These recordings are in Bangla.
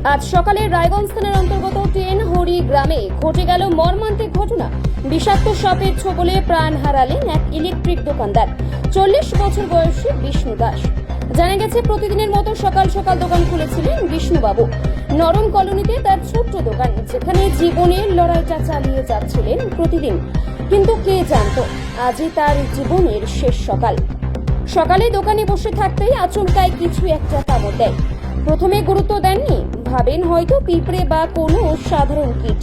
আজ সকালে রায়গঞ্জ থানার অন্তর্গত টেনহরি গ্রামে ঘটে গেল মর্মান্তিক ঘটনা। বিষাক্ত সাপের ছোবলে প্রাণ হারালেন এক ইলেকট্রিক দোকানদার 40 বছর বয়সী বিষ্ণু দাস। জানা গেছে, প্রতিদিনের মতো সকাল সকাল দোকান খুলেছিলেন বিষ্ণুবাবু। নরম কলোনিতে তার ছোট্ট দোকান, যেখানে জীবনের লড়াইটা চালিয়ে যাচ্ছিলেন প্রতিদিন। কিন্তু কে জানতো আজই তার জীবনের শেষ সকাল। সকালে দোকানে বসে থাকতেই আচমকায় কিছু একটা কামড় দেয়। প্রথমে গুরুত্ব দেননি, ভাবেন হয়তো পিঁপড়ে বা কোনো সাধারণ কীট,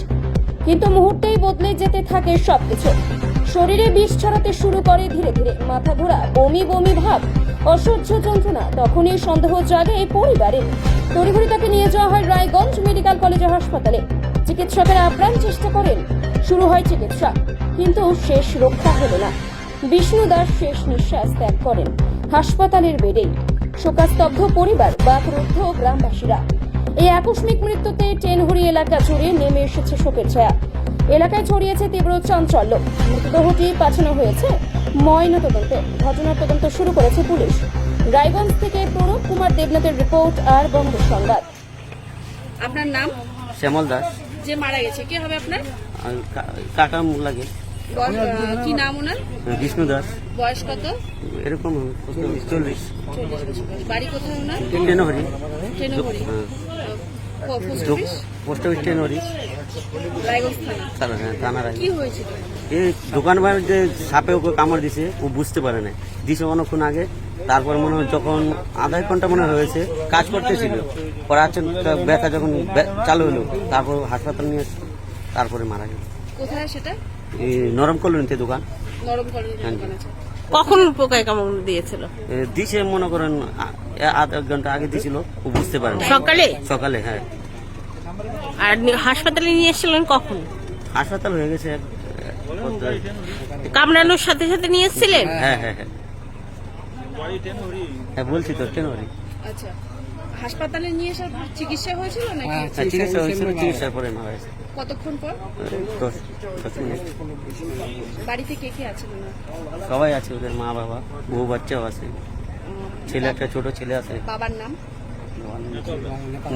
কিন্তু মুহূর্তেই বদলে যেতে থাকে সবকিছু। শরীরে বিষ ছড়াতে শুরু করে ধীরে ধীরে, মাথা ঘোরা, বমি বমি ভাব, অসহ্য যন্ত্রণা। তখনই সন্দেহ জাগে এই পরিবারে। তড়িঘড়ি তাকে নিয়ে যাওয়া হয় রায়গঞ্জ মেডিকেল কলেজ হাসপাতালে। চিকিৎসকেরা আপ্রাণ চেষ্টা করেন, শুরু হয় চিকিৎসা, কিন্তু শেষ রক্ষা হলো না। বিষ্ণু দাস শেষ নিঃশ্বাস ত্যাগ করেন হাসপাতালের বেডেই। শোকাস্তব্ধ পরিবার বা ক্রুদ্ধ গ্রামবাসীরা। এই আকস্মিক মৃত্যুতে টেনহরি এলাকা জুড়ে নেমে এসেছে শোকের ছায়া। এলাকায় ছড়িয়েছে তীব্র চাঞ্চল্য। মৃতদেহটি পাঠানো হয়েছে ময়নাতদন্তে। ঘটনার তদন্ত শুরু করেছে পুলিশ। রায়গঞ্জ থেকে প্রণব কুমার দেবনাথের রিপোর্ট আর বঙ্গ সংবাদ। আপনার নাম? শ্যামল দাস। যে মারা গেছে কে হবে আপনার? কাকা লাগে। কি নাম ওনার? বিষ্ণু দাস। বয়স কত? এরকম 40। 40 বছর বয়স। বাড়ি কোথায় ওনার? টেনহরি। টেনহরি। Post office Tenhari. রায়গঞ্জ থানা। থানার কি হয়েছিল? এই দোকান যে সাপে ওকে কামড় দিছে, ও বুঝতে পারে না। দিছে অনেকক্ষণ আগে। তারপর মনে হয় যখন আধা ঘন্টা মনে হয়েছে কাজ করতেছিল, পরে ব্যথা যখন চালু হলো, তারপর হাসপাতাল নিয়ে এসে তারপরে মারা গেল। কোথায় সেটা? এই নরম কলোনিতে দোকান। নরম কলোনিতে দোকান আছে। কখন পোকায় কামড় দিয়েছিল? দিছে মনে করেন আধা ঘন্টা আগে দিছিল, ও বুঝতে পারে না। সকালে? সকালে, হ্যাঁ। আর হাসপাতালে নিয়ে এসেছিলেন কখন? হাসপাতাল হয়ে গেছে কামড়ানোর সাথে সাথে নিয়ে এসেছিলেন? হ্যাঁ হ্যাঁ হ্যাঁ হ্যাঁ, বলছি তো টেনহরি। আচ্ছা, হাসপাতালে নিয়ে এসে চিকিৎসা হয়েছিল নাকি? হ্যাঁ, চিকিৎসা হয়েছিল, চিকিৎসার পরে মারা গেছে। কতক্ষণ পর? 10 মিনিট। বাড়িতে কে কে আছেন? সবাই আছে, ওদের মা বাবা, বউ বাচ্চাও আছে, ছেলে একটা ছোট ছেলে আছে। বাবার নাম?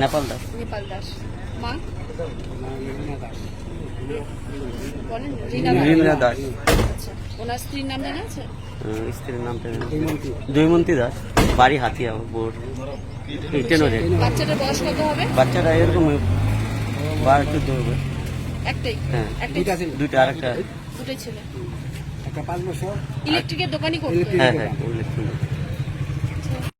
নেপাল দাস। নেপাল দাস। মা? বলেন। রিনা দাস। আচ্ছা, ওনার স্ত্রীর নাম জানা আছে? স্ত্রীর নামটা জয়মন্তী দাস। বাড়ি হাতিয়া, বোর্ড টেনহরি। বাচ্চাটার বয়স কত হবে? বাচ্চাটা এরকম 12-14 হবে। একটাই? হ্যাঁ, দুইটা। আরেকটা দুটোই ছেলে। ইলেকট্রিকের দোকানই করতো? হ্যাঁ হ্যাঁ,